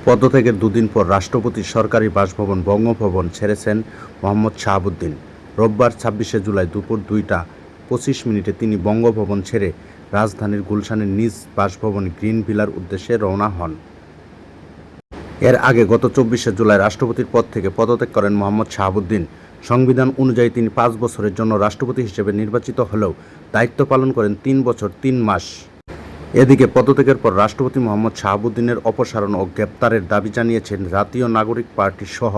পদত্যাগের দুদিন পর রাষ্ট্রপতির সরকারি বাসভবন বঙ্গভবন ছেড়েছেন মোহাম্মদ শাহাবুদ্দিন। রোববার ২৬শে জুলাই দুপুর ২টা ২৫ তিনি বঙ্গভবন ছেড়ে রাজধানীর গুলশানের নিজ বাসভবন গ্রিন ভিলার উদ্দেশ্যে রওনা হন। এর আগে গত ২৪শে জুলাই রাষ্ট্রপতির পদ থেকে পদত্যাগ করেন মোহাম্মদ শাহাবুদ্দিন। সংবিধান অনুযায়ী তিনি ৫ বছরের জন্য রাষ্ট্রপতি হিসেবে নির্বাচিত হলেও দায়িত্ব পালন করেন ৩ বছর ৩ মাস। এদিকে পদত্যাগের পর রাষ্ট্রপতি মোহাম্মদ শাহাবুদ্দিনের অপসারণ ও গ্রেপ্তারের দাবি জানিয়েছেন জাতীয় নাগরিক পার্টি সহ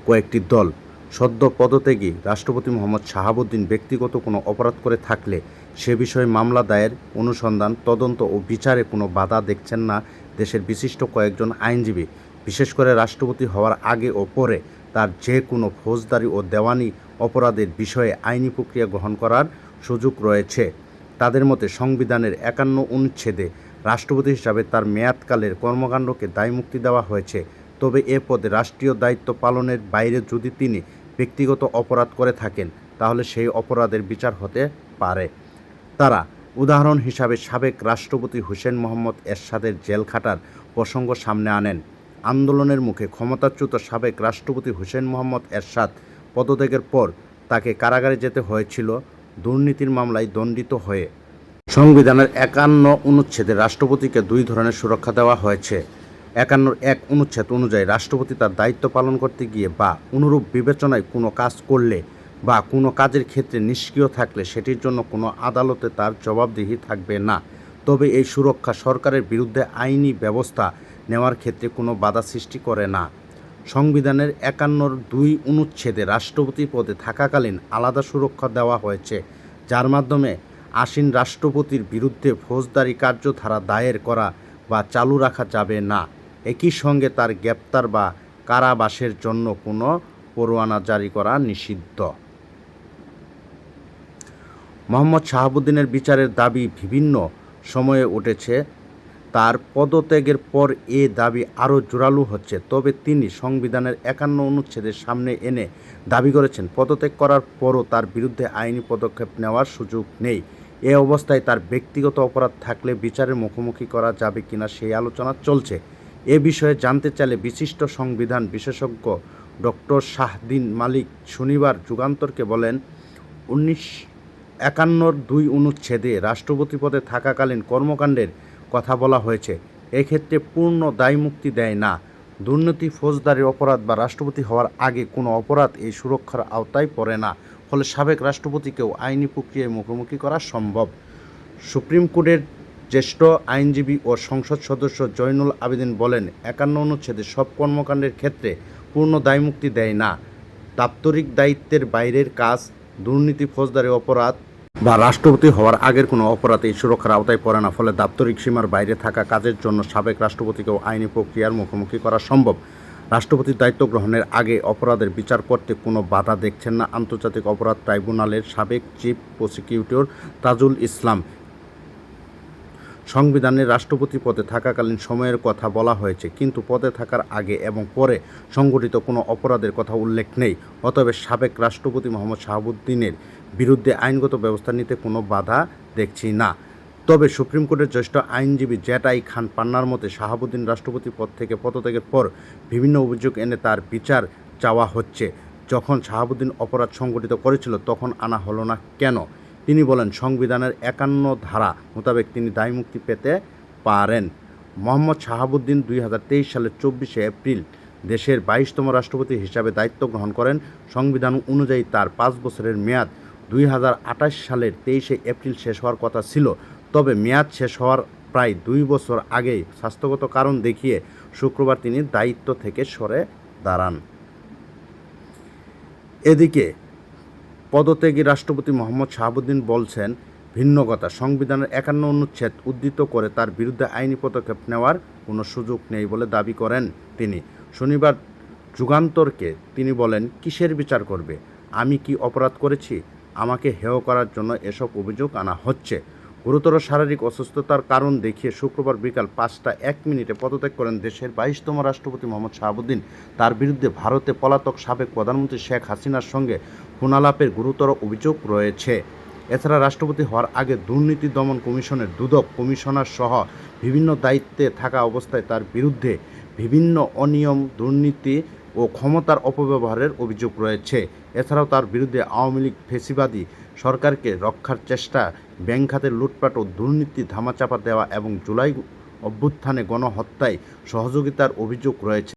কয়েকটি দল। সদ্য পদত্যাগী রাষ্ট্রপতি মোহাম্মদ শাহাবুদ্দিন ব্যক্তিগত কোনো অপরাধ করে থাকলে সে বিষয়ে মামলা দায়ের, অনুসন্ধান, তদন্ত ও বিচারে কোনো বাধা দেখছেন না দেশের বিশিষ্ট কয়েকজন আইনজীবী। বিশেষ করে রাষ্ট্রপতি হওয়ার আগে ও পরে তার যে কোনো ফৌজদারি ও দেওয়ানি অপরাধের বিষয়ে আইনি প্রক্রিয়া গ্রহণ করার সুযোগ রয়েছে। তাদের মতে সংবিধানের ৫১ অনুচ্ছেদে রাষ্ট্রপতি হিসাবে তার মেয়াদকালের কর্মকাণ্ডকে দায়মুক্তি দেওয়া হয়েছে। তবে এ পদে রাষ্ট্রীয় দায়িত্ব পালনের বাইরে যদি তিনি ব্যক্তিগত অপরাধ করে থাকেন তাহলে সেই অপরাধের বিচার হতে পারে। তারা উদাহরণ হিসাবে সাবেক রাষ্ট্রপতি হোসেন মোহাম্মদ এরশাদের জেল খাটার প্রসঙ্গ সামনে আনেন। আন্দোলনের মুখে ক্ষমতাচ্যুত সাবেক রাষ্ট্রপতি হোসেন মোহাম্মদ এরশাদ পদত্যাগের পর তাকে কারাগারে যেতে হয়েছিল দুর্নীতির মামলায় দণ্ডিত হয়ে। সংবিধানের ৫১ অনুচ্ছেদে রাষ্ট্রপতিকে দুই ধরনের সুরক্ষা দেওয়া হয়েছে। ৫১ অনুচ্ছেদ অনুযায়ী রাষ্ট্রপতি তার দায়িত্ব পালন করতে গিয়ে বা অনুরূপ বিবেচনায় কোনো কাজ করলে বা কোনো কাজের ক্ষেত্রে নিষ্ক্রিয় থাকলে সেটির জন্য কোনো আদালতে তার জবাবদিহি থাকবে না। তবে এই সুরক্ষা সরকারের বিরুদ্ধে আইনি ব্যবস্থা নেওয়ার ক্ষেত্রে কোনো বাধা সৃষ্টি করে না। সংবিধানের ৫১(২) অনুচ্ছেদে রাষ্ট্রপতি পদে থাকাকালীন আলাদা সুরক্ষা দেওয়া হয়েছে, যার মাধ্যমে আসীন রাষ্ট্রপতির বিরুদ্ধে ফৌজদারি কার্যধারা দায়ের করা বা চালু রাখা যাবে না। একই সঙ্গে তার গ্রেপ্তার বা কারাবাসের জন্য কোনো পরোয়ানা জারি করা নিষিদ্ধ। মোহাম্মদ শাহাবুদ্দিনের বিচারের দাবি বিভিন্ন সময়ে উঠেছে। তার পদত্যাগের পর এ দাবি আরও জোরালো হচ্ছে। তবে তিনি সংবিধানের ৫১ অনুচ্ছেদের সামনে এনে দাবি করেছেন পদত্যাগ করার পরও তার বিরুদ্ধে আইনি পদক্ষেপ নেওয়ার সুযোগ নেই। এ অবস্থায় তার ব্যক্তিগত অপরাধ থাকলে বিচারের মুখোমুখি করা যাবে কিনা সেই আলোচনা চলছে। এ বিষয়ে জানতে চাইলে বিশিষ্ট সংবিধান বিশেষজ্ঞ ডক্টর শাহদিন মালিক শনিবার যুগান্তরকে বলেন, ৫১(২) অনুচ্ছেদে রাষ্ট্রপতি পদে থাকাকালীন কর্মকাণ্ডের কথা বলা হয়েছে। এক্ষেত্রে পূর্ণ দায়মুক্তি দেয় না। দুর্নীতি, ফৌজদারি অপরাধ বা রাষ্ট্রপতি হওয়ার আগে কোনো অপরাধ এই সুরক্ষার আওতায় পড়ে না। ফলে সাবেক রাষ্ট্রপতিকেও আইনি প্রক্রিয়ায় মুখোমুখি করা সম্ভব। সুপ্রিম কোর্টের জ্যেষ্ঠ আইনজীবী ও সংসদ সদস্য জয়নুল আবেদিন বলেন, ৫১ অনুচ্ছেদে সব কর্মকাণ্ডের ক্ষেত্রে পূর্ণ দায়মুক্তি দেয় না। দাপ্তরিক দায়িত্বের বাইরের কাজ, দুর্নীতি, ফৌজদারি অপরাধ বা রাষ্ট্রপতি হওয়ার আগের কোনো অপরাধ এই সুরক্ষার আওতায় পড়ে না। ফলে দাপ্তরিক সীমার বাইরে থাকা কাজের জন্য সাবেক রাষ্ট্রপতিকেও আইনি প্রক্রিয়ার মুখোমুখি করা সম্ভব। রাষ্ট্রপতির দায়িত্ব গ্রহণের আগে অপরাধের বিচার করতে কোনো বাধা দেখছেন না আন্তর্জাতিক অপরাধ ট্রাইব্যুনালের সাবেক চিফ প্রসিকিউটর তাজুল ইসলাম। সংবিধানে রাষ্ট্রপতি পদে থাকাকালীন সময়ের কথা বলা হয়েছে, কিন্তু পদে থাকার আগে এবং পরে সংঘটিত কোনো অপরাধের কথা উল্লেখ নেই। অতএব সাবেক রাষ্ট্রপতি মোহাম্মদ শাহাবুদ্দিনের বিরুদ্ধে আইনগত ব্যবস্থা নিতে কোনো বাধা দেখছি না। তবে সুপ্রিম কোর্টের জ্যেষ্ঠ আইনজীবী জেড.আই. খান পান্নার মতে শাহাবুদ্দিন রাষ্ট্রপতি পদ থেকে পদত্যাগের পর বিভিন্ন অভিযোগ এনে তার বিচার চাওয়া হচ্ছে। যখন শাহাবুদ্দিন অপরাধ সংঘটিত করেছিল তখন আনা হলো না কেন? তিনি বলেন, সংবিধানের ৫১ ধারা মোতাবেক তিনি দায়মুক্তি পেতে পারেন। মোহাম্মদ শাহাবুদ্দিন ২০২৩ সালের ২৪শে এপ্রিল দেশের ২২তম রাষ্ট্রপতি হিসাবে দায়িত্ব গ্রহণ করেন। সংবিধান অনুযায়ী তার ৫ বছরের মেয়াদ ২০২৮ সালের ২৩শে এপ্রিল শেষ হওয়ার কথা ছিল। তবে মেয়াদ শেষ হওয়ার প্রায় ২ বছর আগেই স্বাস্থ্যগত কারণ দেখিয়ে শুক্রবার তিনি দায়িত্ব থেকে সরে দাঁড়ান। এদিকে পদত্যাগী রাষ্ট্রপতি মোহাম্মদ শাহাবুদ্দিন বলছেন ভিন্ন কথা। সংবিধানের ৫১ অনুচ্ছেদ উদ্ধৃত করে তার বিরুদ্ধে আইনি পদক্ষেপ নেওয়ার কোনো সুযোগ নেই বলে দাবি করেন তিনি। শনিবার যুগান্তরকে তিনি বলেন, কিসের বিচার করবে? আমি কি অপরাধ করেছি? আমাকে হেয় করার জন্য এসব অভিযোগ আনা হচ্ছে। গুরুতর শারীরিক অসুস্থতার কারণ দেখিয়ে শুক্রবার বিকাল ৫টা ১ পদত্যাগ করেন দেশের ২২তম রাষ্ট্রপতি মোহাম্মদ শাহাবুদ্দিন। তার বিরুদ্ধে ভারতে পলাতক সাবেক প্রধানমন্ত্রী শেখ হাসিনার সঙ্গে ফোনালাপের গুরুতর অভিযোগ রয়েছে। এছাড়া রাষ্ট্রপতি হওয়ার আগে দুর্নীতি দমন কমিশনের দুদক কমিশনার সহ বিভিন্ন দায়িত্বে থাকা অবস্থায় তার বিরুদ্ধে বিভিন্ন অনিয়ম, দুর্নীতি ও ক্ষমতার অপব্যবহারের অভিযোগ রয়েছে। এছাড়াও তার বিরুদ্ধে আওয়ামী লীগ ফ্যাসিবাদী সরকারকে রক্ষার চেষ্টা, ব্যাংক খাতের লুটপাট ও দুর্নীতি ধামাচাপা দেওয়া এবং জুলাই অভ্যুত্থানে গণহত্যায় সহযোগিতার অভিযোগ রয়েছে।